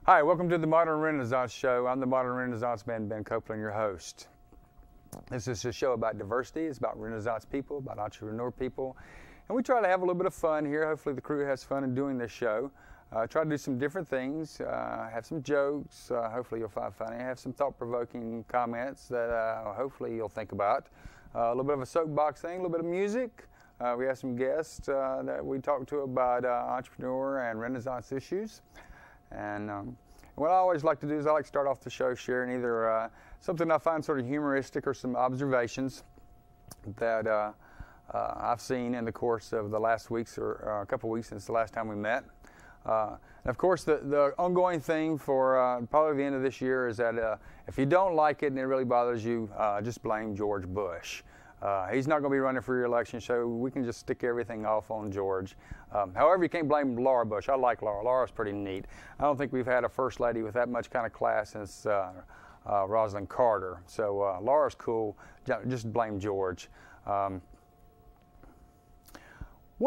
Hi, welcome to the Modern Renaissance Show. I'm the Modern Renaissance man, Ben Copeland, your host. This is a show about diversity. It's about Renaissance people, about entrepreneur people. And we try to have a little bit of fun here. Hopefully the crew has fun in doing this show. Try to do some different things, have some jokes, hopefully you'll find funny, have some thought-provoking comments that hopefully you'll think about. A little bit of a soapbox thing, a little bit of music. We have some guests that we talk to about entrepreneur and Renaissance issues. And what I always like to do is I like to start off the show sharing either something I find sort of humoristic or some observations that I've seen in the course of the last weeks or a couple weeks since the last time we met. And of course, the ongoing thing for probably the end of this year is that if you don't like it and it really bothers you, just blame George Bush. He's not going to be running for re-election, so we can just stick everything off on George. However, you can't blame Laura Bush. I like Laura. Laura's pretty neat. I don't think we've had a first lady with that much kind of class since Rosalind Carter. So Laura's cool. Just blame George. One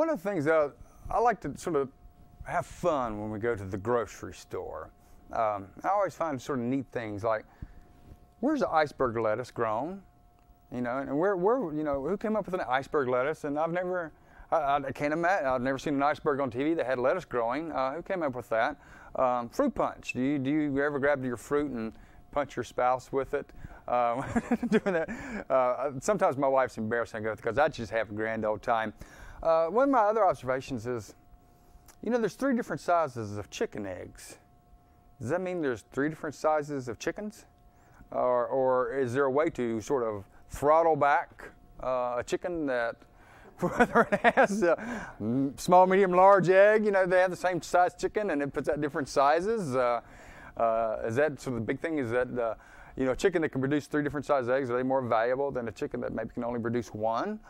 of the things that I like to sort of have fun when we go to the grocery store. I always find sort of neat things like, where's the iceberg lettuce grown? You know, and who came up with an iceberg lettuce? And I can't imagine. I've never seen an iceberg on TV that had lettuce growing. Who came up with that? Fruit punch. Do you ever grab your fruit and punch your spouse with it? Doing that. Sometimes my wife's embarrassing because I just have a grand old time. One of my other observations is, you know, there's 3 different sizes of chicken eggs. Does that mean there's 3 different sizes of chickens? Or is there a way to sort of throttle back a chicken that, whether it has a small, medium, large egg, you know, they have the same size chicken and it puts out different sizes? Is that sort of the big thing? Is that, you know, a chicken that can produce 3 different size eggs, are they more valuable than a chicken that maybe can only produce 1?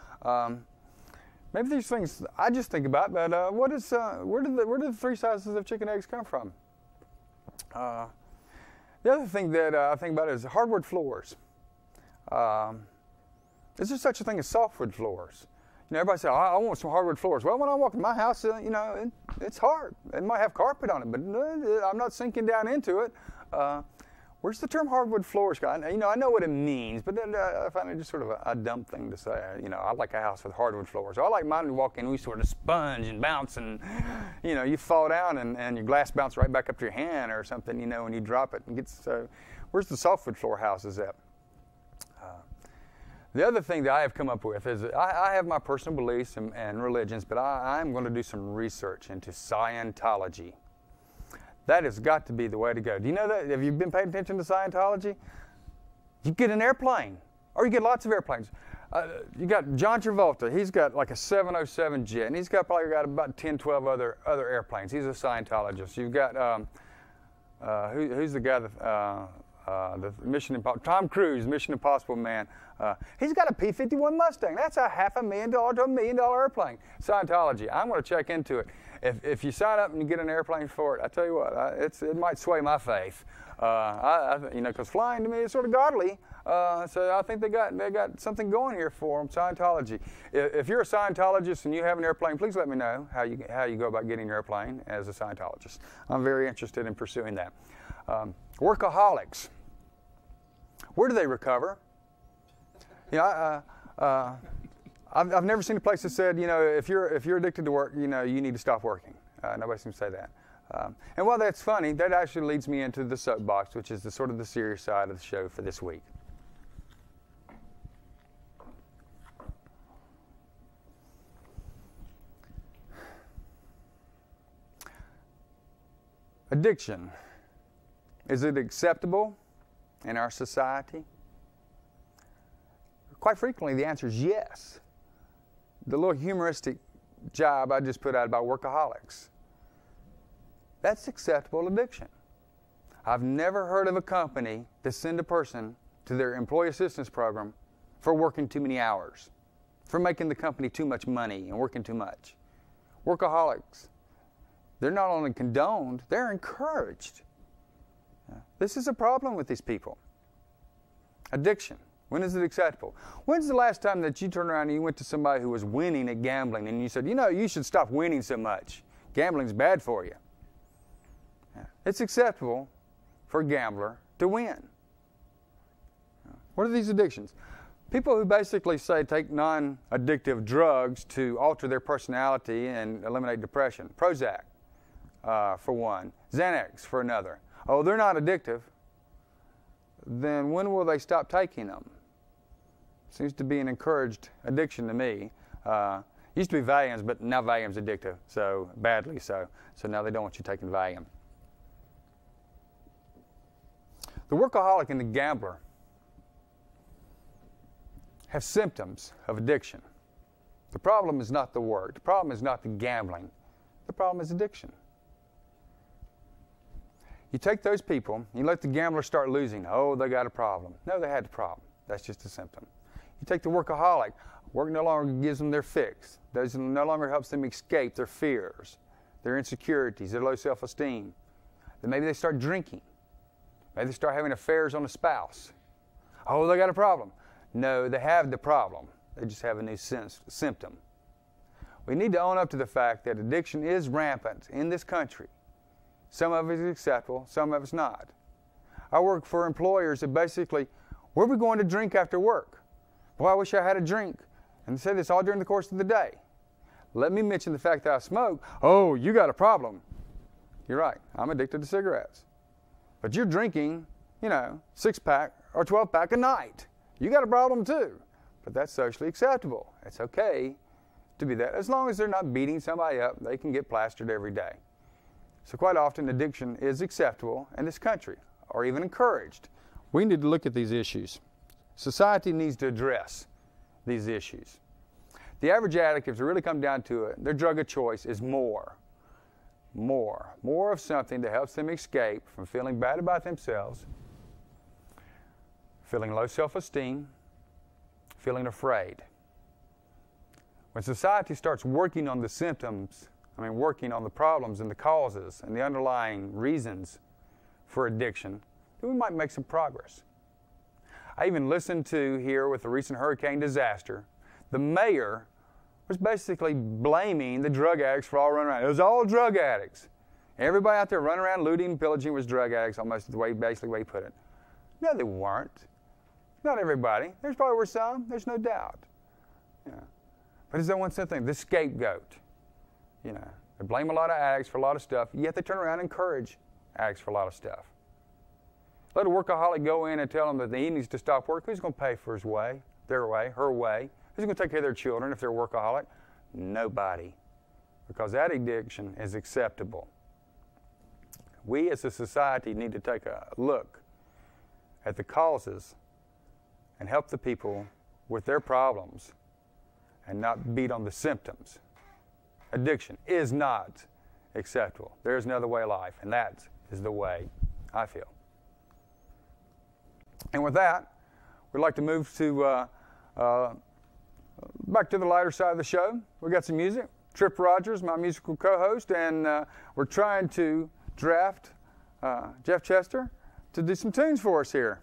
Maybe these things I just think about, but where do the 3 sizes of chicken eggs come from? The other thing that I think about is hardwood floors. Is there such a thing as softwood floors? You know, everybody says, I want some hardwood floors. Well, when I walk in my house, you know, it's hard. It might have carpet on it, but I'm not sinking down into it. Where's the term hardwood floors? You know, I know what it means, but then I find it just sort of a dumb thing to say. You know, I like a house with hardwood floors. I like mine to walk in, we sort of sponge and bounce, and, you know, you fall down and your glass bounce right back up to your hand or something, you know, when you drop it. Where's the softwood floor houses at? The other thing that I have come up with is I have my personal beliefs and religions, but I'm going to do some research into Scientology. That has got to be the way to go. Do you know that? Have you been paying attention to Scientology? You get an airplane, or you get lots of airplanes. You got John Travolta. He's got like a 707 jet, and he's probably got about 10, 12 other airplanes. He's a Scientologist. You've got, who's the guy that... the Mission Impossible, Tom Cruise, Mission Impossible man. He's got a P-51 Mustang. That's a $500,000 to $1 million airplane. Scientology. I'm going to check into it. If you sign up and you get an airplane for it, I tell you what, it might sway my faith. You know, because flying to me is sort of godly. So I think they got something going here for them. Scientology. If you're a Scientologist and you have an airplane, please let me know how you go about getting your airplane as a Scientologist. I'm very interested in pursuing that. Workaholics. Where do they recover? You know, I've never seen a place that said, you know, if you're addicted to work, you know, you need to stop working. Nobody seems to say that. And while that's funny, that actually leads me into the soapbox, which is the sort of the serious side of the show for this week. Addiction. Is it acceptable in our society? Quite frequently, the answer is yes. The little humoristic job I just put out about workaholics. That's acceptable addiction. I've never heard of a company that send a person to their employee assistance program for working too many hours, for making the company too much money and working too much. Workaholics, they're not only condoned, they're encouraged. This is a problem with these people. Addiction. When is it acceptable? When's the last time that you turned around and you went to somebody who was winning at gambling and you said, you know, you should stop winning so much. Gambling's bad for you. It's acceptable for a gambler to win. What are these addictions? People who basically say take non-addictive drugs to alter their personality and eliminate depression. Prozac, for one. Xanax, for another. Oh, they're not addictive. Then when will they stop taking them? Seems to be an encouraged addiction to me. Used to be Valiums, but now Valium's addictive, so badly so. So now they don't want you taking Valium. The workaholic and the gambler have symptoms of addiction. The problem is not the work. The problem is not the gambling. The problem is addiction. You take those people, you let the gambler start losing. Oh, they got a problem. No, they had a problem. That's just a symptom. You take the workaholic. Work no longer gives them their fix. It no longer helps them escape their fears, their insecurities, their low self-esteem. Then maybe they start drinking. Maybe they start having affairs on a spouse. Oh, they got a problem. No, they have the problem. They just have a new symptom. We need to own up to the fact that addiction is rampant in this country. Some of it is acceptable, some of it's not. I work for employers that basically, where are we going to drink after work? Boy, I wish I had a drink. And they say this all during the course of the day. Let me mention the fact that I smoke. Oh, you got a problem. You're right, I'm addicted to cigarettes. But you're drinking, 6-pack or 12-pack a night. You got a problem too. But that's socially acceptable. It's okay to be that. As long as they're not beating somebody up, they can get plastered every day. So quite often addiction is acceptable in this country, or even encouraged. We need to look at these issues. Society needs to address these issues. The average addict, if it really come down to it, their drug of choice is more of something that helps them escape from feeling bad about themselves, feeling low self-esteem, feeling afraid. When society starts working on the symptoms, working on the problems and the causes and the underlying reasons for addiction, then we might make some progress. I even listened to here with the recent hurricane disaster, the mayor was basically blaming the drug addicts for all running around. It was all drug addicts. Everybody out there running around looting and pillaging was drug addicts, almost the way he put it. No, they weren't. Not everybody. There's probably were some. There's no doubt. But it's that one thing, the scapegoat. They blame a lot of addicts for a lot of stuff, yet they turn around and encourage addicts for a lot of stuff. Let a workaholic go in and tell them that he needs to stop work. Who's going to pay for his way, their way, her way? Who's going to take care of their children if they're a workaholic? Nobody. Because that addiction is acceptable. We as a society need to take a look at the causes and help the people with their problems and not beat on the symptoms. Addiction is not acceptable. There's another way of life, and that is the way I feel. And with that, we'd like to move to back to the lighter side of the show. We got some music. TRogers, my musical co-host, and we're trying to draft JChester to do some tunes for us here.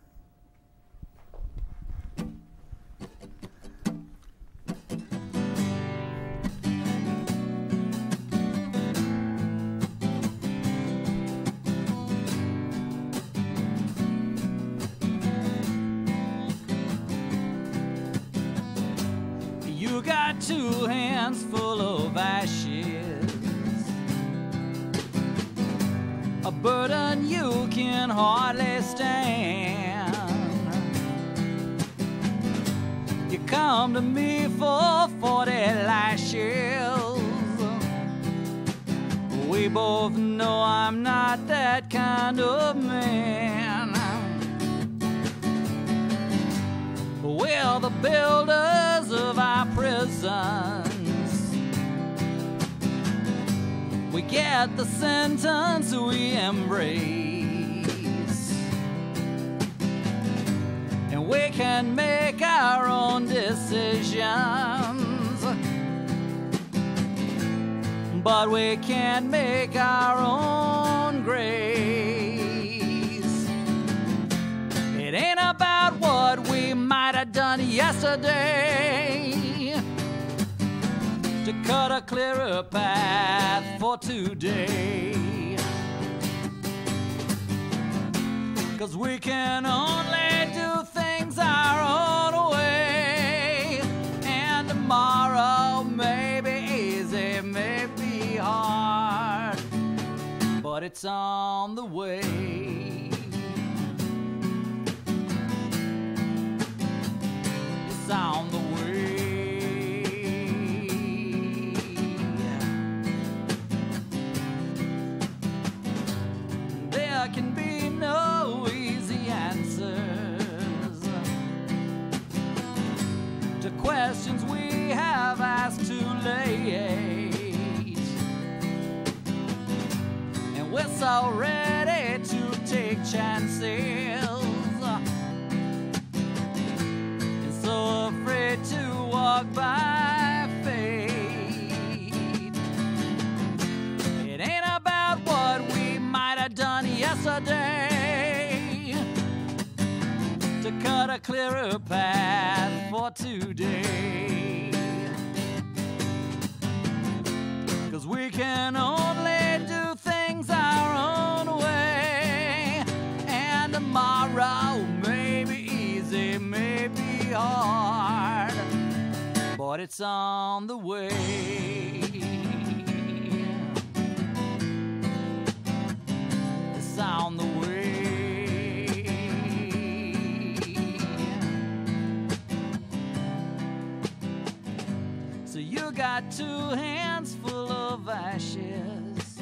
You got 2 hands full of ashes, a burden you can hardly stand. You come to me for 40 lashes. We both know I'm not that kind of man. We're the builders of our prisons. We get the sentence we embrace, and we can make our own decisions, but we can't make our own grace. It ain't about what we might have done yesterday to cut a clearer path for today. 'cause we can only do things our own way. And tomorrow may be easy, may be hard, but it's on the way. It's on the way. There can be no easy answers to questions we have asked too late, and we're so ready to take chances and so afraid to walk by faith. It ain't about what we might have done yesterday to cut a clearer path for today, 'cause we can only do things our own way. And tomorrow may be easy, may be hard, but it's on the way. It's on the way. So you got 2 hands full of ashes,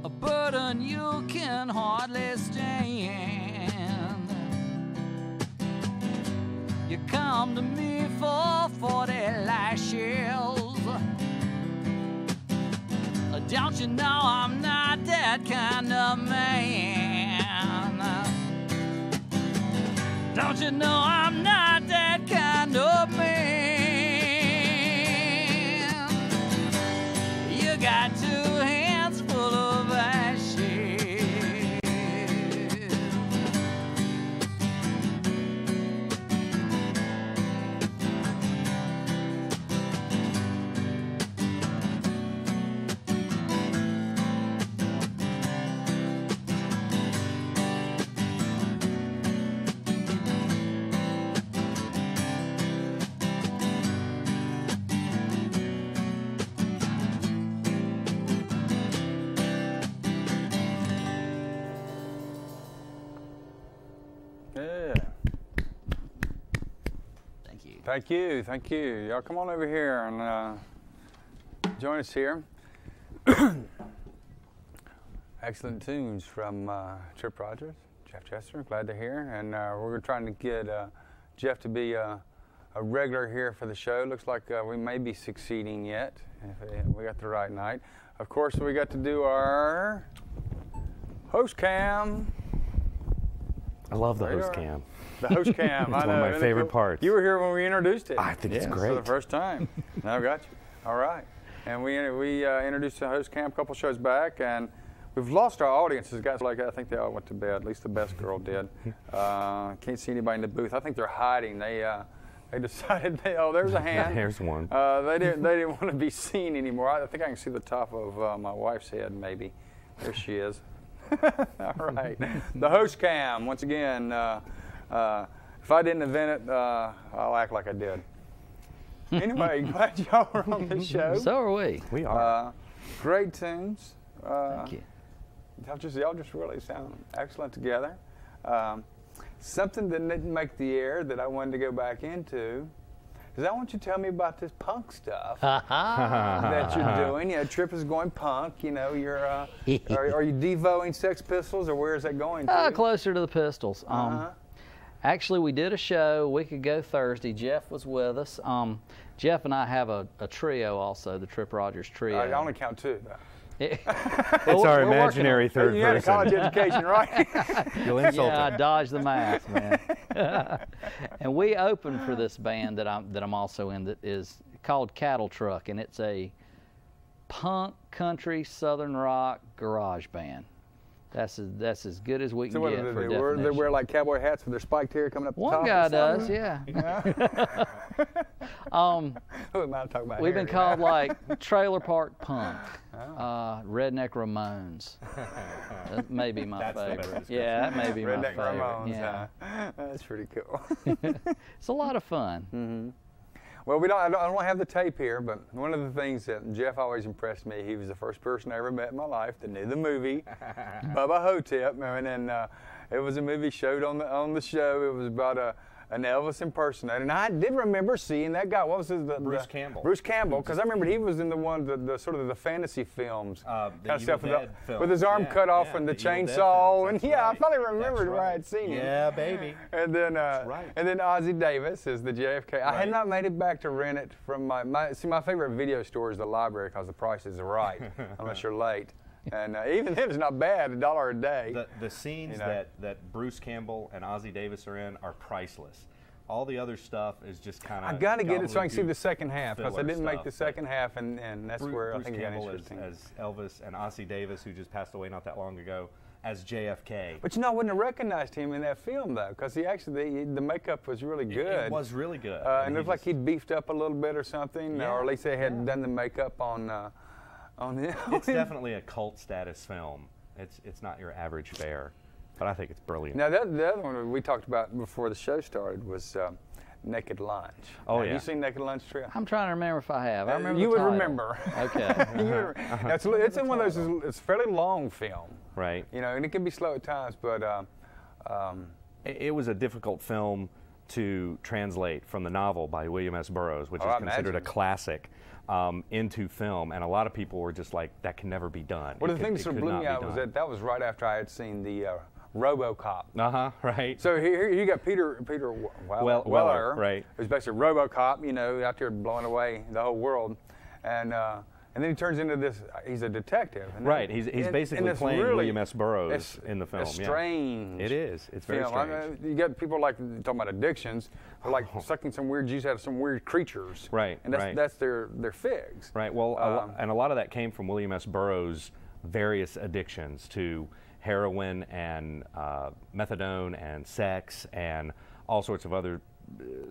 a burden you can hardly stand. You come to me for 40 lashes. Don't you know I'm not that kind of man? Don't you know I'm not that kind of man? You got 2 hands full of ashes. Thank you, thank you. Y'all come on over here and join us here. Excellent tunes from TRogers, JChester, glad to hear. And we're trying to get Jeff to be a regular here for the show. Looks like we may be succeeding yet, if we got the right night. Of course, we got to do our host cam. I love the host cam. The host cam. It's one of my favorite parts. You were here when we introduced it. I think it's great. For the first time. Now I got you. All right. And we introduced the host cam a couple shows back, and we've lost our audiences. Guys, like I think they all went to bed. At least the best girl did. Can't see anybody in the booth. I think they're hiding. They decided. There's a hand. Here's one. They didn't want to be seen anymore. I think I can see the top of my wife's head. Maybe. There she is. All right. The host cam once again. If I didn't invent it, I'll act like I did. Anyway, glad y'all were on the show. So are we. We are. Great tunes. Thank you. Y'all just really sound excellent together. Something that didn't make the air that I wanted to go back into is I want you to tell me about this punk stuff that you're doing. Trip is going punk. You're are you devoing Sex Pistols, or where is that going to? Closer to the Pistols. Actually, we did a show a week ago Thursday. Jeff was with us. Jeff and I have a trio also, the TRogers trio. I only count 2, though. It's our imaginary third person. You had a college education, right? You'll insult I him. dodged the math, man. And we opened for this band that I'm also in that is called Cattle Truck, and it's a punk, country, southern rock garage band. That's as good as we can get for a definition. They wear like cowboy hats with their spiked hair coming up the top. One guy does, yeah. Who am I talking about? We've been called like trailer park punk. Redneck Ramones. That may be my favorite. Yeah, that may be my Redneck favorite. Ramones, Yeah. That's pretty cool. It's a lot of fun. Mm-hmm. Well, I don't have the tape here, but one of the things that Jeff always impressed me, he was the first person I ever met in my life that knew the movie, Bubba Hotep, and it was a movie showed on the show. It was about an Elvis impersonator, and I did remember seeing that guy. What was his? Bruce Campbell. Bruce Campbell, because I remember he was in the one, the sort of the fantasy films, kind of stuff with his arm cut off and the chainsaw, and I finally remembered where I had seen him. Yeah, baby. And then, and then Ozzie Davis is the JFK. I had not made it back to rent it from my favorite video store is the library because the prices are right unless you're late. And even then, it's not bad, $1 a day. The scenes that Bruce Campbell and Ozzie Davis are in are priceless. All the other stuff is just kind of. I got to get it so I can see the second half because I didn't make the second half, and that's where I think it got interesting. As Elvis and Ozzie Davis, who just passed away not that long ago, as JFK. But I wouldn't have recognized him in that film though, because he actually the makeup was really good. It was really good. And it looked like he'd beefed up a little bit or something, or at least they had done the makeup on him. It's definitely a cult status film. It's not your average fare, but I think it's brilliant. Now the other one we talked about before the show started was Naked Lunch. Oh, Have you seen Naked Lunch, Tripp? I'm trying to remember if I have. I remember you the would title. remember. Okay. It's in one of those. It's a fairly long film. Right. And it can be slow at times, but it was a difficult film to translate from the novel by William S. Burroughs, which is considered a classic, into film, and a lot of people were just like, that can never be done. Well, the thing that sort of blew me out was that was right after I had seen the RoboCop. Right. So here you got Peter Weller, right? Who's basically RoboCop, out there blowing away the whole world, and then he turns into this. He's a detective. Right. He's basically playing William S. Burroughs in the film. It's strange. It is. It's very strange. You got people talking about addictions, or like sucking some weird juice out of some weird creatures. Right. And that's their figs. Right. Well, and a lot of that came from William S. Burroughs' various addictions to heroin and methadone and sex and all sorts of other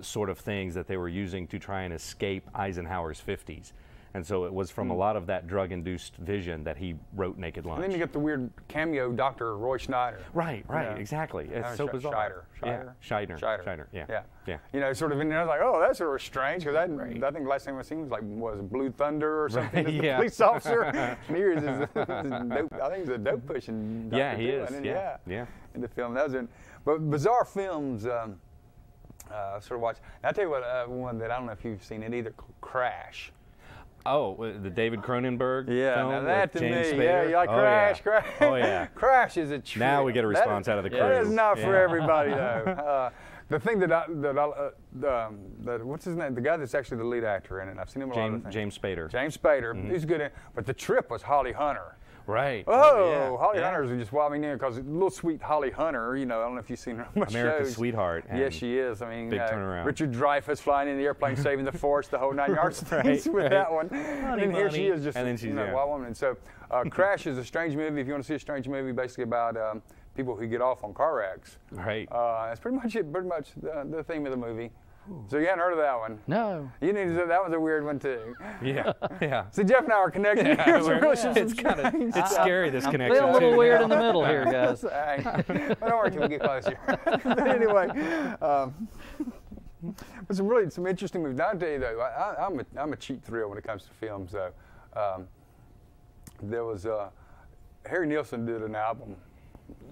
sort of things that they were using to try and escape Eisenhower's 50s. And so it was from a lot of that drug-induced vision that he wrote Naked Lunch. And then you get the weird cameo Dr. Roy Schneider. Right, exactly. It's so bizarre. Scheidner. Yeah. Sort of, and I was like, oh, that's sort of strange, because I think the last time I seen was Blue Thunder or something. Right, the police officer. And here's I think he's a dope pushing Dr. Yeah, he is. In the film. That was it. But bizarre films, sort of watch. And I'll tell you what, one that I don't know if you've seen it either, Crash. Oh, the David Cronenberg film now that with to James me, Spader? you like Crash. Oh, yeah. Crash is a trip. Now we get a response out of the crew. That is not for everybody, though. The thing what's his name? The guy that's actually the lead actor in it. I've seen him a lot of things. James Spader. James Spader. Mm-hmm. He's good in it. But the trip was Holly Hunter. Right. Oh, Holly Hunter's just wilding in because little sweet Holly Hunter, I don't know if you've seen her on much America's shows. Sweetheart. Yes, she is. I mean, big turnaround. Richard Dreyfuss flying in the airplane, saving the force, the whole 9 yards with that one. And here she is just a wild woman. And so Crash is a strange movie. If you want to see a strange movie, basically about people who get off on car wrecks. Right. That's pretty much it, pretty much the theme of the movie. So you hadn't heard of that one? No. You need to. That was a weird one too. Yeah. See, Jeff and I are connected. It's scary, this connection. I feel a little weird in the middle here, guys. But don't worry till we get closer. But anyway, but some interesting movies. Now, I'll tell you though, I'm a cheap thrill when it comes to films. Though, there was Harry Nilsson did an album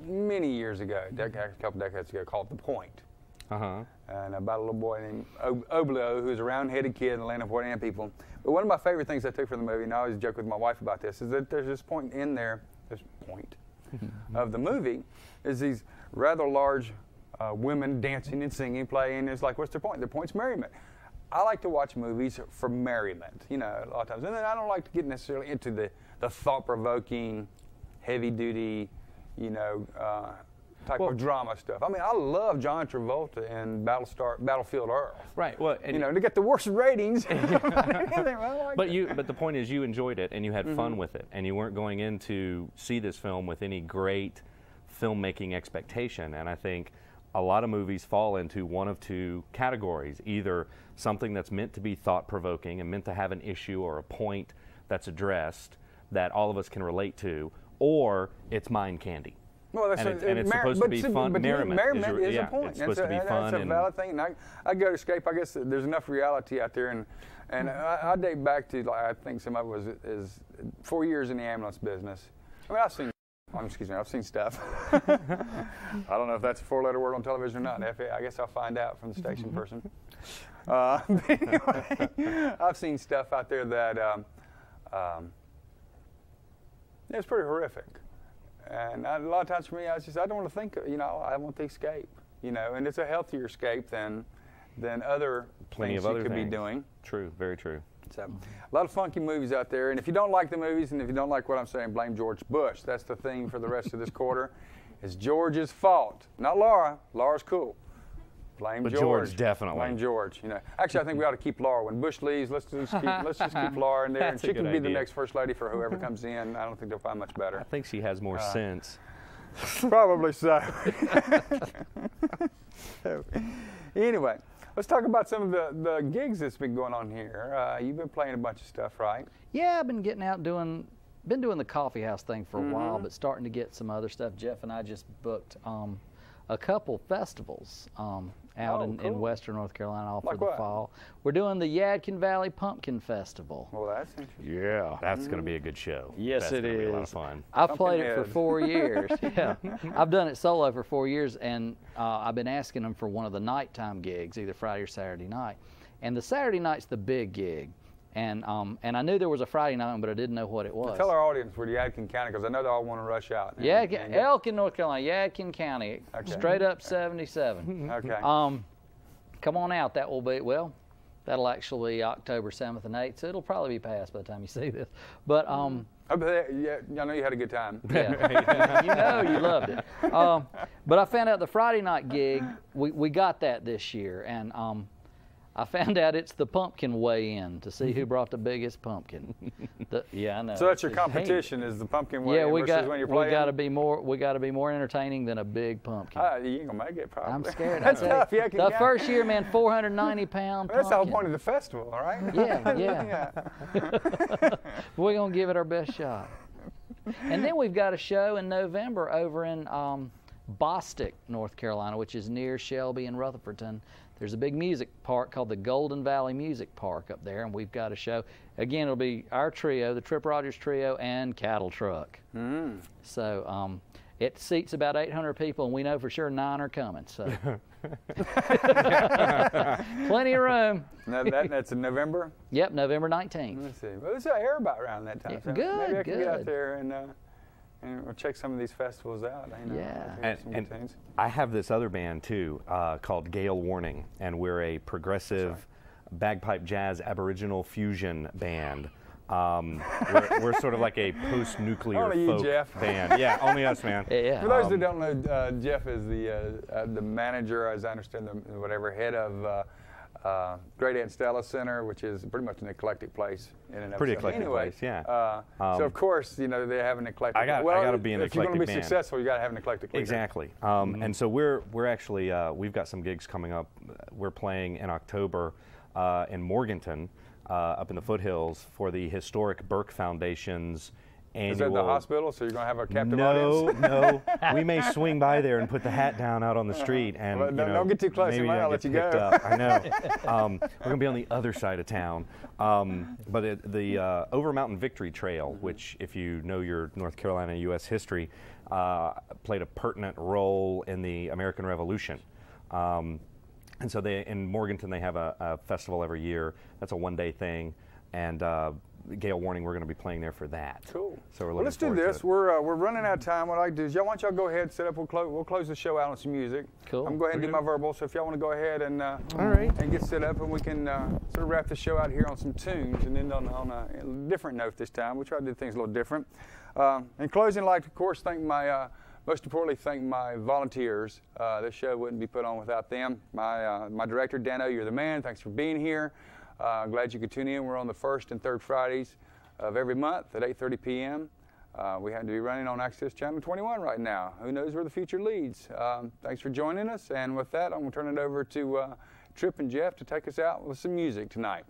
many years ago, a couple decades ago, called The Point. And about a little boy named Oblio, who's a round-headed kid in the land of white ant people. But one of my favorite things I took from the movie, and I always joke with my wife about this, is that there's this point in there, of the movie, is these rather large women dancing and singing, playing. It's like, what's their point? Their point's merriment. I like to watch movies for merriment, a lot of times. And then I don't like to get necessarily into the thought-provoking, heavy-duty, type of drama stuff. I mean, I love John Travolta in Battlefield Earth. Right. Well, to get the worst ratings. But the point is, you enjoyed it and you had fun with it, and you weren't going in to see this film with any great filmmaking expectation. And I think a lot of movies fall into one of two categories: either something that's meant to be thought-provoking and meant to have an issue or a point that's addressed that all of us can relate to, or it's mind candy. Well, that's and it's supposed to be fun. Merriment is a point. It's supposed to be fun. That's a valid thing. And I go to escape. I guess there's enough reality out there, and I date back to, like, I think some of it is 4 years in the ambulance business. I mean, I've seen stuff. I don't know if that's a 4-letter word on television or not. I guess I'll find out from the station person. But anyway, I've seen stuff out there that it's pretty horrific. And a lot of times for me, I don't want to think, I want to escape, and it's a healthier escape than other things you could be doing. True, very true. So, a lot of funky movies out there, and if you don't like the movies, and if you don't like what I'm saying, blame George Bush. That's the theme for the rest of this quarter. It's George's fault, not Laura. Laura's cool. Blame George, definitely. Blame George. Actually, I think we ought to keep Laura. When Bush leaves, let's just keep Laura in there, and she can be the next first lady for whoever comes in. I don't think they'll find much better. I think she has more sense. Probably so. Anyway, let's talk about some of the gigs that's been going on here. You've been playing a bunch of stuff, right? Yeah, I've been getting out doing the coffee house thing for a while, but starting to get some other stuff. Jeff and I just booked a couple festivals out in western North Carolina all for the fall. We're doing the Yadkin Valley Pumpkin Festival. Well, that's interesting. Yeah. That's going to be a good show. Yes, it is. Be a lot of fun. I've played it for 4 years. Yeah. I've done it solo for 4 years, and I've been asking them for one of the nighttime gigs, either Friday or Saturday night. And the Saturday night's the big gig. And I knew there was a Friday night one, but I didn't know what it was. Tell our audience where Yadkin County, because I know they all want to rush out. Elkin, North Carolina, Yadkin County, straight up 77. Okay. Come on out. That will be, that'll actually be October 7th and 8th, so it'll probably be past by the time you see this. But I know you had a good time. Yeah, you loved it. But I found out the Friday night gig, we got that this year, and I found out it's the pumpkin weigh-in to see who brought the biggest pumpkin. I know. So that's your competition, is the pumpkin weigh-in versus when you're playing? We got to be more entertaining than a big pumpkin. You ain't gonna make it, probably. I'm scared. That's tough. The first year, man, 490-pound pumpkin. That's the whole point of the festival, all right? Yeah. We're gonna give it our best shot. And then we've got a show in November over in Bostic, North Carolina, which is near Shelby and Rutherfordton. There's a big music park called the Golden Valley Music Park up there, and we've got a show. Again, it'll be our trio, the TRogers Trio and Cattle Truck. So it seats about 800 people, and we know for sure 9 are coming. So plenty of room. That's in November? Yep, November 19th. Let's see. Well, it's air about around that time. Yeah, So good, maybe I can get out good. there and we'll check some of these festivals out. And I have this other band too called Gale Warning, and we're a progressive bagpipe jazz Aboriginal fusion band. We're sort of like a post-nuclear folk band. Yeah, only us, man. Yeah. For those that don't know, Jeff is the manager, as I understand, head of Great Aunt Stella Center, which is pretty much an eclectic place in and of Pretty itself. eclectic place, yeah. So of course, they have an eclectic. I got to be an eclectic band. If you're going to be successful, you got to have an eclectic leader. Exactly. And so we're actually we've got some gigs coming up. We're playing in October in Morganton, up in the foothills, for the historic Burke Foundation's annual. Is that the hospital? So you're going to have a captive audience? No. We may swing by there and put the hat down out on the street, and well, don't get too close. maybe I'll let you go. Up. I know. We're going to be on the other side of town. But the Over Mountain Victory Trail, which, if you know your North Carolina U.S. history, played a pertinent role in the American Revolution. And so in Morganton, they have a festival every year. That's a one-day thing. And Gale Warning, we're going to be playing there for that. Cool. So well, let's do this. We're running out of time. What I like to do is, why don't y'all go ahead and set up. We'll close the show out on some music. Cool. I'm going to go ahead and do my verbal. So if y'all want to go ahead and and get set up, and we can sort of wrap the show out here on some tunes, and then on a different note this time. We'll try to do things a little different. In closing, I'd like to, of course, most importantly, thank my volunteers. This show wouldn't be put on without them. My director, Dano, you're the man. Thanks for being here. Glad you could tune in. We're on the first and third Fridays of every month at 8:30 p.m. We happen to be running on Access Channel 21 right now. Who knows where the future leads? Thanks for joining us. And with that, I'm going to turn it over to Trip and Jeff to take us out with some music tonight.